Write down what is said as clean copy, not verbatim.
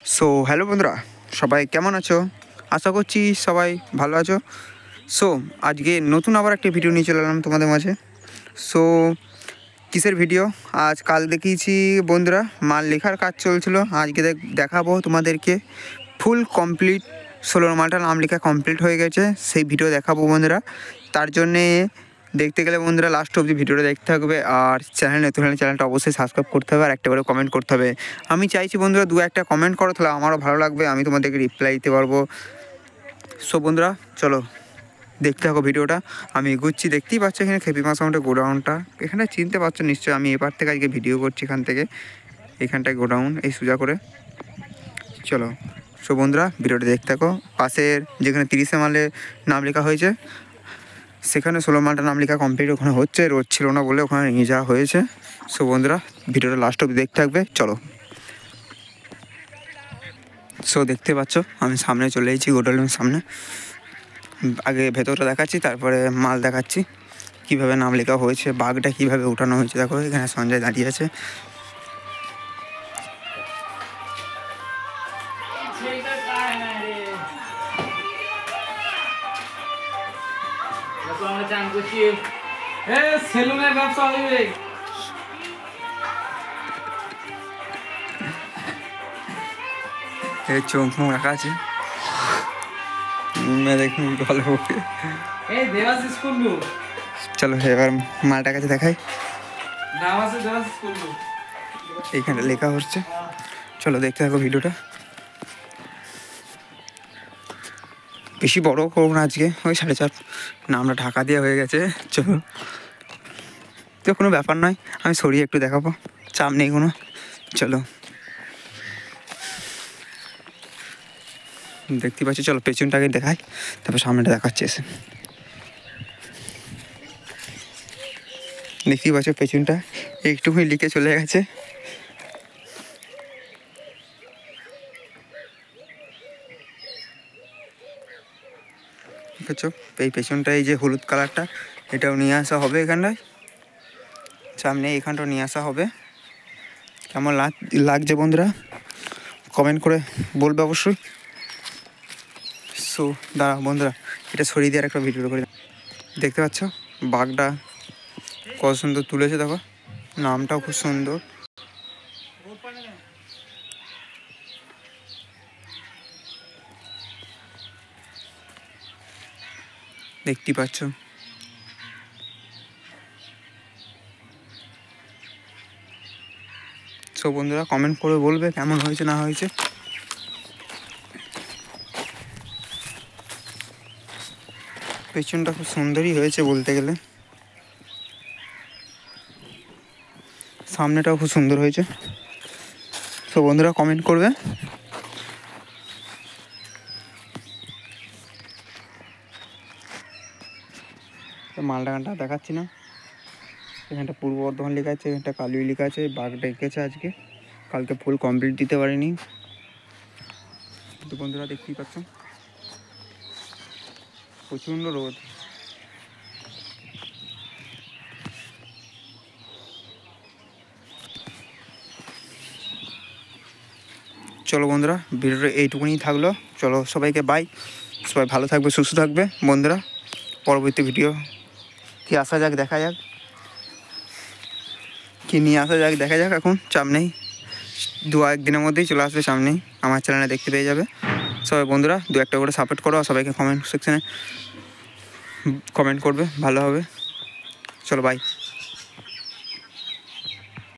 So hello বন্ধুরা, সবাই কেমন আছো? আশা করছি সবাই ভালো আছো। সো আজকে নতুন আবার একটা ভিডিও নিয়ে চলে এলাম তোমাদের মাঝে। সো কিসের ভিডিও? আজ কাল দেখিয়েছি বন্ধুরা, মাল লেখার কাজ চলছিল। আজকে দেখাবো তোমাদেরকে ফুল কমপ্লিট 16 মালটার নাম লেখা কমপ্লিট হয়ে গেছে, সেই ভিডিও দেখাবো বন্ধুরা। তার জন্যে দেখতে গেলে বন্ধুরা লাস্ট অবধি ভিডিওটা দেখতে হবে। আর চ্যানেল নতুন হলে চ্যানেলটা অবশ্যই সাবস্ক্রাইব করতে হবে, আর একটা করে কমেন্ট করতে হবে। আমি চাইছি বন্ধুরা দু একটা কমেন্ট করো, তাহলে আমারও ভালো লাগবে, আমি তোমাদেরকে রিপ্লাই দিতে পারবো। সো বন্ধুরা চলো দেখতে থাকো ভিডিওটা। আমি এগুচ্ছি, দেখতেই পাচ্ছ এখানে খেপিমা সাউন্ডের গোডাউনটা, এখানে চিনতে পারছো নিশ্চয়ই। আমি এপার থেকে আজকে ভিডিও করছি এখান থেকে, এখানটায় গোডাউন এই সোজা করে। চলো সো বন্ধুরা ভিডিওটা দেখতে থাকো। পাশের যেখানে 30 মালের নাম লেখা হয়েছে সেখানে 16 মালটা নাম লেখা কমপ্লিট ওখানে হচ্ছে, রোদ ছিল না বলে ওখানে নিয়ে যাওয়া হয়েছে। সো বন্ধুরা ভিডিওটা লাস্ট অবধি দেখতে থাকবে, চলো। সো দেখতে পাচ্ছ আমি সামনে চলে এসেছি গোডাউনের সামনে। আগে ভেতরটা দেখাচ্ছি, তারপরে মাল দেখাচ্ছি কীভাবে নাম লেখা হয়েছে, বাগটা কীভাবে উঠানো হয়েছে। দেখো এখানে সঞ্জয় দাঁড়িয়ে আছে। সেলুনের ব্যবসা হইবে। এই চোখ মুখ রাখা আছে, দেখুন ভালো। এই দেবাশিস কুন্ডু, চলো এবার মালটার কাছে দেখাই। দেবাশিস কুন্ডু এইখানে লেখা হচ্ছে, চলো দেখতে থাকো ভিডিওটা। বেশি বড় করবো না আজকে, ওই 4.5 নামটা ঢাকা দেওয়া হয়ে গেছে। চলো তো কোনো ব্যাপার নয়, আমি সরিয়ে একটু দেখাবো, চাপ নেই কোনো। চলো দেখতে পাচ্ছি, চলো পেছনটাকে দেখাই, তারপর সামনেটা দেখাচ্ছে এসে। দেখতেই পাচ্ছ পেছনটা একটুখানি লিখে চলে গেছে। দেখছো এই পেছনটা, এই যে হলুদ কালারটা, এটাও নিয়ে আসা হবে এখানটায়, সামনে এখানটাও নিয়ে আসা হবে। কেমন লাগছে বন্ধুরা কমেন্ট করে বলবে অবশ্যই। সো দাঁড়া বন্ধুরা, এটা সরিয়ে দেওয়ার একটা ভিডিও করে। দেখতে পাচ্ছ বাঘটা কত সুন্দর তুলেছে, দেখো নামটাও খুব সুন্দর। দেখতেই পাচ্ছ সো বন্ধুরা কমেন্ট করে বলবে কেমন হয়েছে না হয়েছে। পেছনটা খুব সুন্দরই হয়েছে বলতে গেলে, সামনেটাও খুব সুন্দর হয়েছে। সো বন্ধুরা কমেন্ট করবে। মালডাগানটা দেখাচ্ছি না, এখানটা পূর্ব বর্ধমান লেখা আছে, এখানটা কালুই লেখা আছে। বাঘটা এঁকেছে আজকে, কালকে ফুল কমপ্লিট দিতে পারিনি। তো বন্ধুরা দেখতেই পাচ্ছ প্রচণ্ড রোদ। চলো বন্ধুরা ভিডিওটা এইটুকুনি থাকলো, চলো সবাইকে বাই। সবাই ভালো থাকবে, সুস্থ থাকবে বন্ধুরা। পরবর্তী ভিডিও কি আসা যাক, দেখা যাক কি নিয়ে আসা যাক, দেখা যাক। এখন চাপ নেই, 2-1 দিনের মধ্যেই চলে আসবে সামনেই, আমার চ্যানেলে দেখতে পেয়ে যাবে সবাই। বন্ধুরা দু একটা করে সাপোর্ট করো, আর সবাইকে কমেন্ট সেকশানে কমেন্ট করবে, ভালো হবে। চলো বাই।